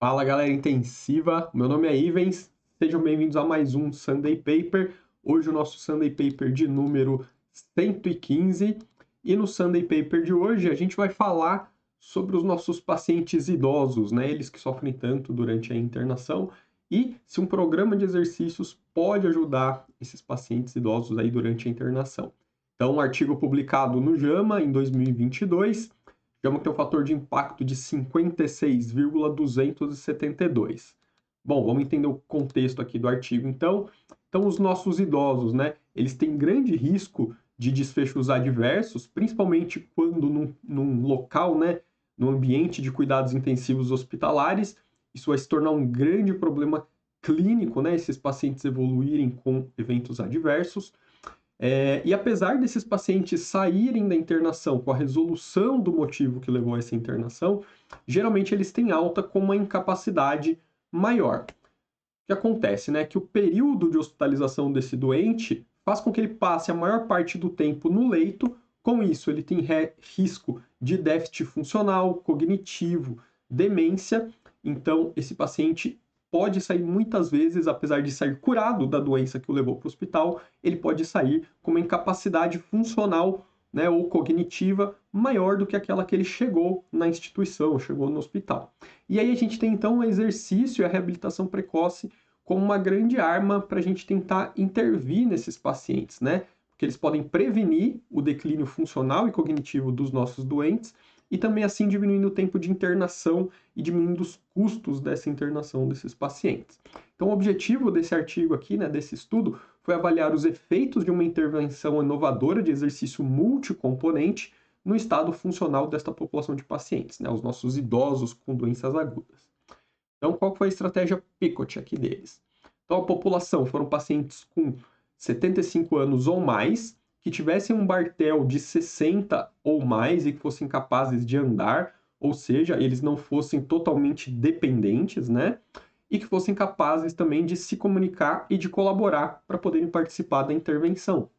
Fala galera intensiva, meu nome é Ivens, sejam bem-vindos a mais um Sunday Paper. Hoje o nosso Sunday Paper de número 115 e no Sunday Paper de hoje a gente vai falar sobre os nossos pacientes idosos, né? Eles que sofrem tanto durante a internação e se um programa de exercícios pode ajudar esses pacientes idosos aí durante a internação. Então, um artigo publicado no JAMA em 2022. JAMA que tem um fator de impacto de 56,272. Bom, vamos entender o contexto aqui do artigo, então. Então, os nossos idosos, né, eles têm grande risco de desfechos adversos, principalmente quando num local, né, num ambiente de cuidados intensivos hospitalares, isso vai se tornar um grande problema clínico, né, esses pacientes evoluírem com eventos adversos. E apesar desses pacientes saírem da internação com a resolução do motivo que levou a essa internação, geralmente eles têm alta com uma incapacidade maior. O que acontece, né? Que o período de hospitalização desse doente faz com que ele passe a maior parte do tempo no leito. Com isso, ele tem risco de déficit funcional, cognitivo, demência. Então, esse paciente pode sair muitas vezes, apesar de sair curado da doença que o levou para o hospital, ele pode sair com uma incapacidade funcional, né, ou cognitiva maior do que aquela que ele chegou na instituição, chegou no hospital. E aí a gente tem então o exercício e a reabilitação precoce como uma grande arma para a gente tentar intervir nesses pacientes, né? Porque eles podem prevenir o declínio funcional e cognitivo dos nossos doentes e também assim diminuindo o tempo de internação e diminuindo os custos dessa internação desses pacientes. Então, o objetivo desse artigo aqui, né, desse estudo, foi avaliar os efeitos de uma intervenção inovadora de exercício multicomponente no estado funcional desta população de pacientes, né, os nossos idosos com doenças agudas. Então, qual foi a estratégia PICOT aqui deles? Então, a população foram pacientes com 75 anos ou mais, que tivessem um Barthel de 60 ou mais e que fossem capazes de andar, ou seja, eles não fossem totalmente dependentes, né? E que fossem capazes também de se comunicar e de colaborar para poderem participar da intervenção.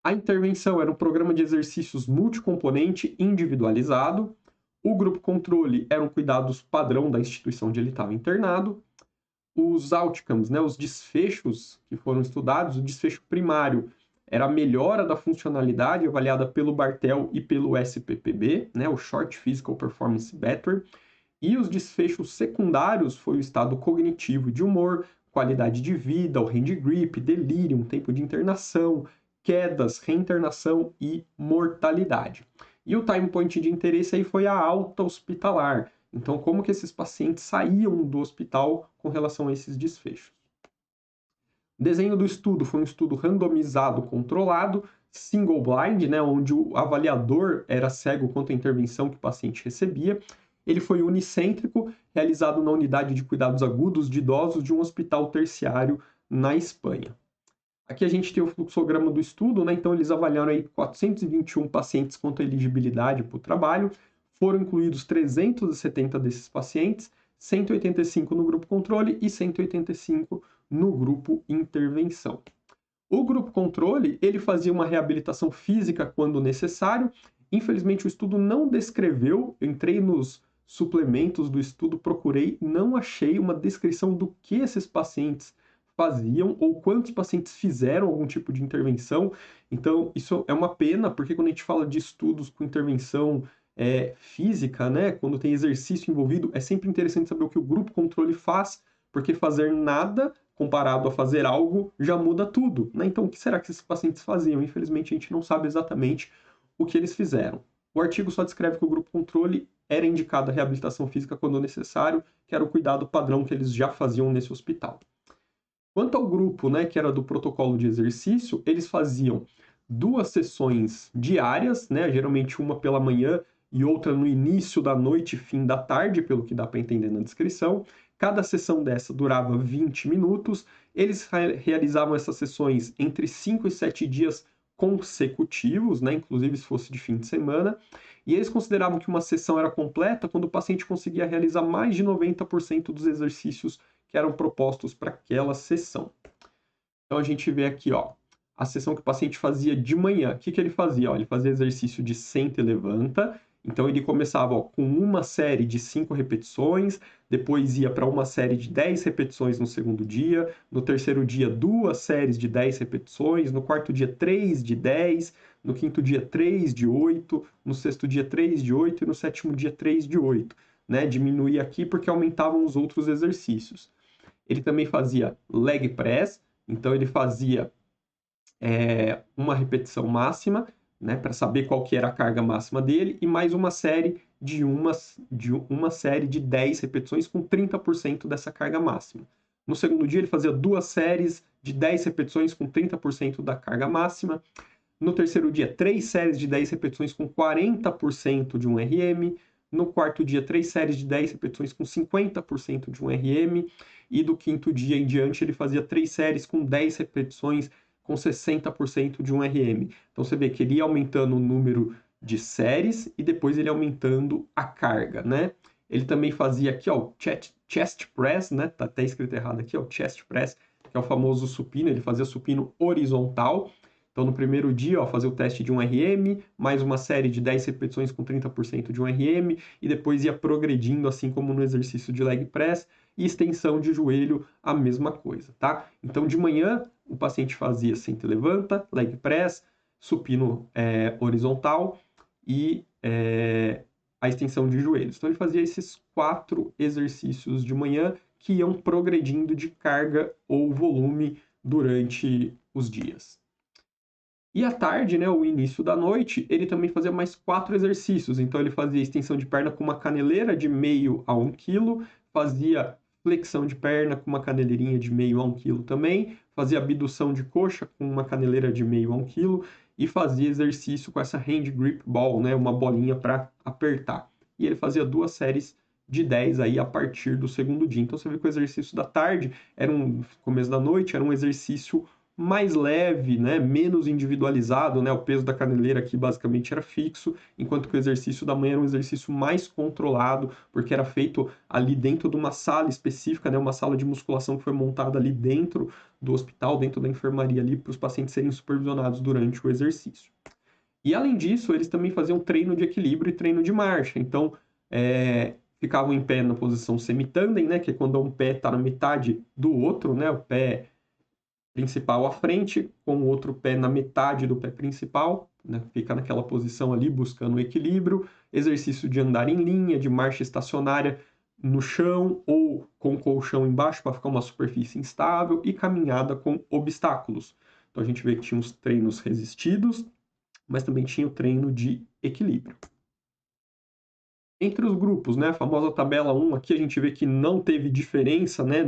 A intervenção era um programa de exercícios multicomponente individualizado. O grupo controle eram cuidados padrão da instituição onde ele estava internado. Os outcomes, né, os desfechos que foram estudados, o desfecho primário era a melhora da funcionalidade avaliada pelo Barthel e pelo SPPB, né, o Short Physical Performance Better, e os desfechos secundários foi o estado cognitivo de humor, qualidade de vida, o hand grip, delírio, tempo de internação, quedas, reinternação e mortalidade. E o time point de interesse aí foi a alta hospitalar. Então, como que esses pacientes saíam do hospital com relação a esses desfechos? O desenho do estudo foi um estudo randomizado, controlado, single blind, né, onde o avaliador era cego quanto à intervenção que o paciente recebia. Ele foi unicêntrico, realizado na unidade de cuidados agudos de idosos de um hospital terciário na Espanha. Aqui a gente tem o fluxograma do estudo, né? Então eles avaliaram aí 421 pacientes quanto à elegibilidade para o trabalho, foram incluídos 370 desses pacientes, 185 no grupo controle e 185 no grupo intervenção. O grupo controle, ele fazia uma reabilitação física quando necessário. Infelizmente o estudo não descreveu, eu entrei nos suplementos do estudo, procurei, não achei uma descrição do que esses pacientes faziam ou quantos pacientes fizeram algum tipo de intervenção. Então, isso é uma pena, porque quando a gente fala de estudos com intervenção física, né, quando tem exercício envolvido, é sempre interessante saber o que o grupo controle faz, porque fazer nada comparado a fazer algo já muda tudo, né? Então, o que será que esses pacientes faziam? Infelizmente, a gente não sabe exatamente o que eles fizeram. O artigo só descreve que o grupo controle era indicado a reabilitação física quando necessário, que era o cuidado padrão que eles já faziam nesse hospital. Quanto ao grupo, né, que era do protocolo de exercício, eles faziam 2 sessões diárias, né, geralmente uma pela manhã e outra no início da noite e fim da tarde, pelo que dá para entender na descrição. Cada sessão dessa durava 20 minutos. Eles realizavam essas sessões entre 5 e 7 dias consecutivos, né, inclusive se fosse de fim de semana. E eles consideravam que uma sessão era completa quando o paciente conseguia realizar mais de 90% dos exercícios que eram propostos para aquela sessão. Então a gente vê aqui, ó, a sessão que o paciente fazia de manhã. O que ele fazia? Ó, ele fazia exercício de senta e levanta Então ele começava com uma série de 5 repetições, depois ia para uma série de 10 repetições no segundo dia, no terceiro dia 2 séries de 10 repetições, no quarto dia 3 de 10, no quinto dia 3 de 8, no sexto dia 3 de 8 e no sétimo dia 3 de 8. Né? Diminuía aqui porque aumentavam os outros exercícios. Ele também fazia leg press, então ele fazia uma repetição máxima, né, para saber qual que era a carga máxima dele, e mais uma série de uma série de 10 repetições com 30% dessa carga máxima. No segundo dia, ele fazia 2 séries de 10 repetições com 30% da carga máxima. No terceiro dia, 3 séries de 10 repetições com 40% de um RM. No quarto dia, 3 séries de 10 repetições com 50% de um RM. E do quinto dia em diante, ele fazia 3 séries com 10 repetições com 60% de um RM. Então você vê que ele ia aumentando o número de séries e depois ele aumentando a carga, né? Ele também fazia aqui, ó, chest press, né? Tá até escrito errado aqui, ó, chest press, que é o famoso supino. Ele fazia supino horizontal. Então, no primeiro dia, ó, fazer o teste de um RM, mais uma série de 10 repetições com 30% de um RM, e depois ia progredindo, assim como no exercício de leg press, e extensão de joelho, a mesma coisa, tá? Então, de manhã, o paciente fazia senta e levanta, leg press, supino horizontal e a extensão de joelhos. Então, ele fazia esses 4 exercícios de manhã que iam progredindo de carga ou volume durante os dias. E à tarde, né, o início da noite, ele também fazia mais 4 exercícios. Então, ele fazia extensão de perna com uma caneleira de meio a 1 kg, fazia flexão de perna com uma caneleirinha de meio a 1 kg também, fazia abdução de coxa com uma caneleira de meio a 1 kg e fazia exercício com essa hand grip ball, né, uma bolinha para apertar. E ele fazia 2 séries de 10 aí a partir do segundo dia. Então, você vê que o exercício da tarde, começo da noite, era um exercício mais leve, né, menos individualizado, né, o peso da caneleira aqui basicamente era fixo, enquanto que o exercício da manhã era um exercício mais controlado, porque era feito ali dentro de uma sala específica, né, uma sala de musculação que foi montada ali dentro do hospital, dentro da enfermaria ali, para os pacientes serem supervisionados durante o exercício. E além disso, eles também faziam treino de equilíbrio e treino de marcha, então ficavam em pé na posição semitandem, né, que é quando um pé está na metade do outro, né, o pé principal à frente, com o outro pé na metade do pé principal, né? Fica naquela posição ali buscando o equilíbrio, exercício de andar em linha, de marcha estacionária no chão ou com colchão embaixo para ficar uma superfície instável e caminhada com obstáculos. Então a gente vê que tinha os treinos resistidos, mas também tinha o treino de equilíbrio. Entre os grupos, né, a famosa tabela 1, aqui a gente vê que não teve diferença, né,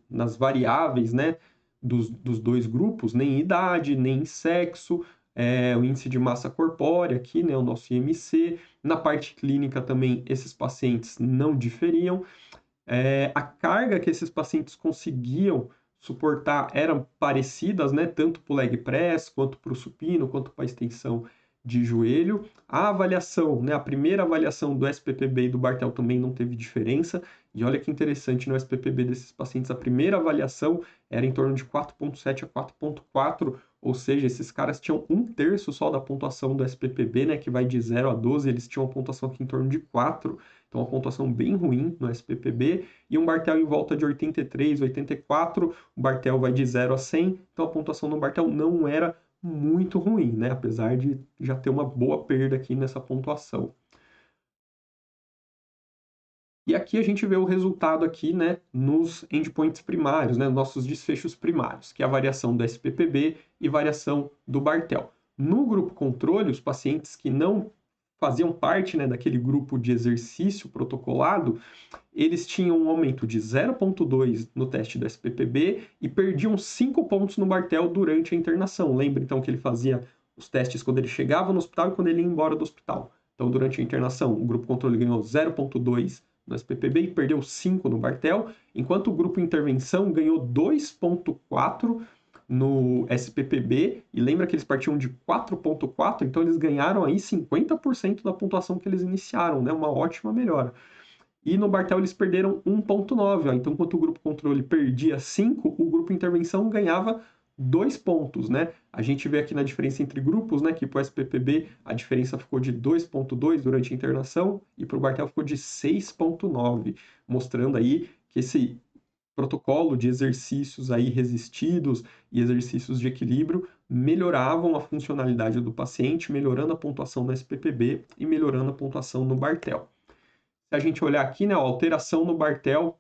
nas variáveis, né, dos 2 grupos, nem em idade, nem em sexo, o índice de massa corpórea aqui, né, o nosso IMC. Na parte clínica também esses pacientes não diferiam. A carga que esses pacientes conseguiam suportar eram parecidas, né, tanto para o leg press, quanto para o supino, quanto para a extensão de joelho. A avaliação, né, a primeira avaliação do SPPB e do Bartel também não teve diferença. E olha que interessante, no SPPB desses pacientes, a primeira avaliação era em torno de 4,7 a 4,4, ou seja, esses caras tinham 1/3 só da pontuação do SPPB, né, que vai de 0 a 12, eles tinham uma pontuação aqui em torno de 4, então uma pontuação bem ruim no SPPB, e um Bartel em volta de 83, 84, o Bartel vai de 0 a 100, então a pontuação no Bartel não era muito ruim, né? Apesar de já ter uma boa perda aqui nessa pontuação. E aqui a gente vê o resultado aqui, né, nos endpoints primários, né, nossos desfechos primários, que é a variação do SPPB e variação do Bartel. No grupo controle, os pacientes que não faziam parte, né, daquele grupo de exercício protocolado, eles tinham um aumento de 0,2 no teste do SPPB e perdiam 5 pontos no Bartel durante a internação. Lembra, então, que ele fazia os testes quando ele chegava no hospital e quando ele ia embora do hospital. Então, durante a internação, o grupo controle ganhou 0,2 no SPPB e perdeu 5 no Bartel, enquanto o grupo intervenção ganhou 2,4 no SPPB, e lembra que eles partiam de 4,4, então eles ganharam aí 50% da pontuação que eles iniciaram, né? Uma ótima melhora. E no Bartel eles perderam 1,9, então enquanto o grupo controle perdia 5, o grupo intervenção ganhava 2 pontos, né? A gente vê aqui na diferença entre grupos, né, que para o SPPB a diferença ficou de 2,2 durante a internação e para o Bartel ficou de 6,9, mostrando aí que esse protocolo de exercícios aí resistidos e exercícios de equilíbrio melhoravam a funcionalidade do paciente, melhorando a pontuação no SPPB e melhorando a pontuação no Bartel. Se a gente olhar aqui, né, a alteração no Bartel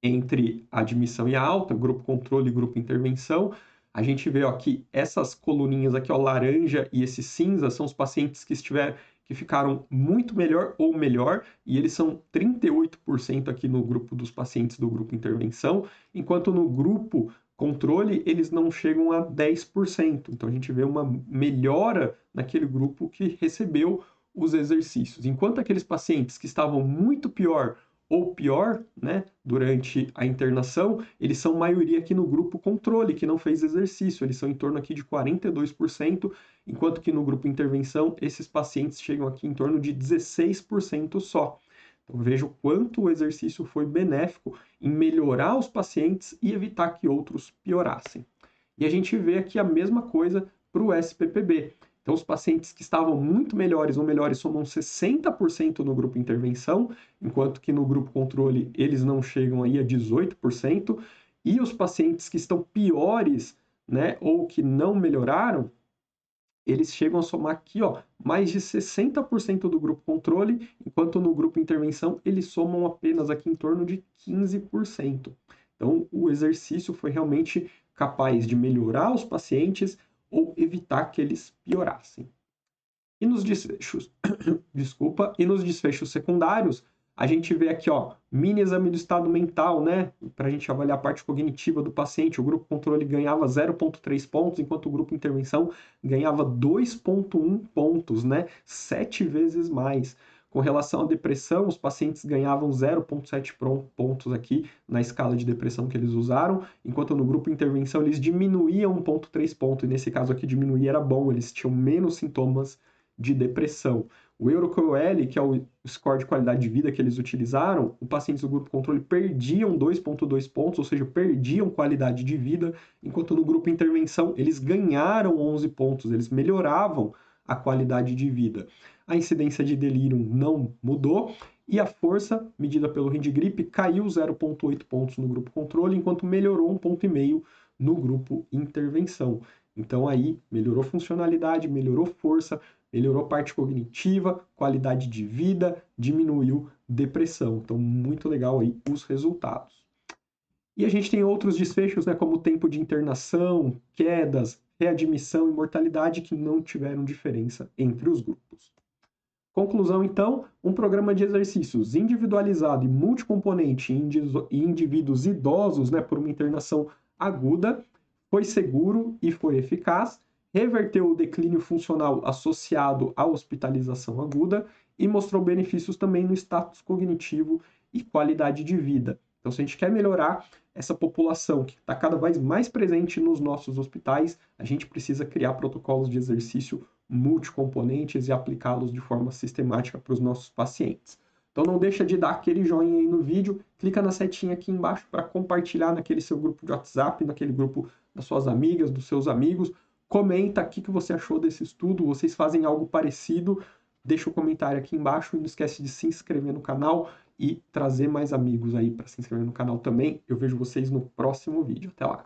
entre a admissão e a alta, grupo controle e grupo intervenção, a gente vê ó, que essas coluninhas aqui, ó, laranja e esse cinza, são os pacientes que ficaram muito melhor ou melhor, e eles são 38% aqui no grupo dos pacientes do grupo intervenção, enquanto no grupo controle eles não chegam a 10%. Então a gente vê uma melhora naquele grupo que recebeu os exercícios. Enquanto aqueles pacientes que estavam muito pior ou pior, né, durante a internação, eles são maioria aqui no grupo controle, que não fez exercício, eles são em torno aqui de 42%, enquanto que no grupo intervenção, esses pacientes chegam aqui em torno de 16% só. Então veja o quanto o exercício foi benéfico em melhorar os pacientes e evitar que outros piorassem. E a gente vê aqui a mesma coisa para o SPPB. Então, os pacientes que estavam muito melhores ou melhores somam 60% no grupo intervenção, enquanto que no grupo controle eles não chegam aí a 18%, e os pacientes que estão piores, né, ou que não melhoraram, eles chegam a somar aqui, ó, mais de 60% do grupo controle, enquanto no grupo intervenção eles somam apenas aqui em torno de 15%. Então, o exercício foi realmente capaz de melhorar os pacientes ou evitar que eles piorassem. E nos desfechos, desculpa, e nos desfechos secundários, a gente vê aqui, ó, mini exame do estado mental, né? Para a gente avaliar a parte cognitiva do paciente. O grupo controle ganhava 0,3 pontos, enquanto o grupo intervenção ganhava 2,1 pontos, né? 7 vezes mais. Com relação à depressão, os pacientes ganhavam 0,7 pontos aqui na escala de depressão que eles usaram, enquanto no grupo intervenção eles diminuíam 1,3 ponto, e nesse caso aqui diminuir era bom, eles tinham menos sintomas de depressão. O EuroQOL, que é o score de qualidade de vida que eles utilizaram, os pacientes do grupo controle perdiam 2,2 pontos, ou seja, perdiam qualidade de vida, enquanto no grupo intervenção eles ganharam 11 pontos, eles melhoravam a qualidade de vida. A incidência de delírio não mudou e a força, medida pelo Hindgrip, caiu 0,8 pontos no grupo controle, enquanto melhorou 1,5 ponto no grupo intervenção. Então aí melhorou funcionalidade, melhorou força, melhorou parte cognitiva, qualidade de vida, diminuiu depressão. Então muito legal aí os resultados. E a gente tem outros desfechos, né, como tempo de internação, quedas, readmissão e mortalidade que não tiveram diferença entre os grupos. Conclusão, então, um programa de exercícios individualizado e multicomponente em indivíduos idosos, né, por uma internação aguda, foi seguro e foi eficaz, reverteu o declínio funcional associado à hospitalização aguda e mostrou benefícios também no status cognitivo e qualidade de vida. Então, se a gente quer melhorar essa população que está cada vez mais presente nos nossos hospitais, a gente precisa criar protocolos de exercício multicomponentes e aplicá-los de forma sistemática para os nossos pacientes. Então não deixa de dar aquele joinha aí no vídeo, clica na setinha aqui embaixo para compartilhar naquele seu grupo de WhatsApp, naquele grupo das suas amigas, dos seus amigos. Comenta aqui o que você achou desse estudo, vocês fazem algo parecido, deixa o comentário aqui embaixo e não esquece de se inscrever no canal e trazer mais amigos aí para se inscrever no canal também. Eu vejo vocês no próximo vídeo. Até lá!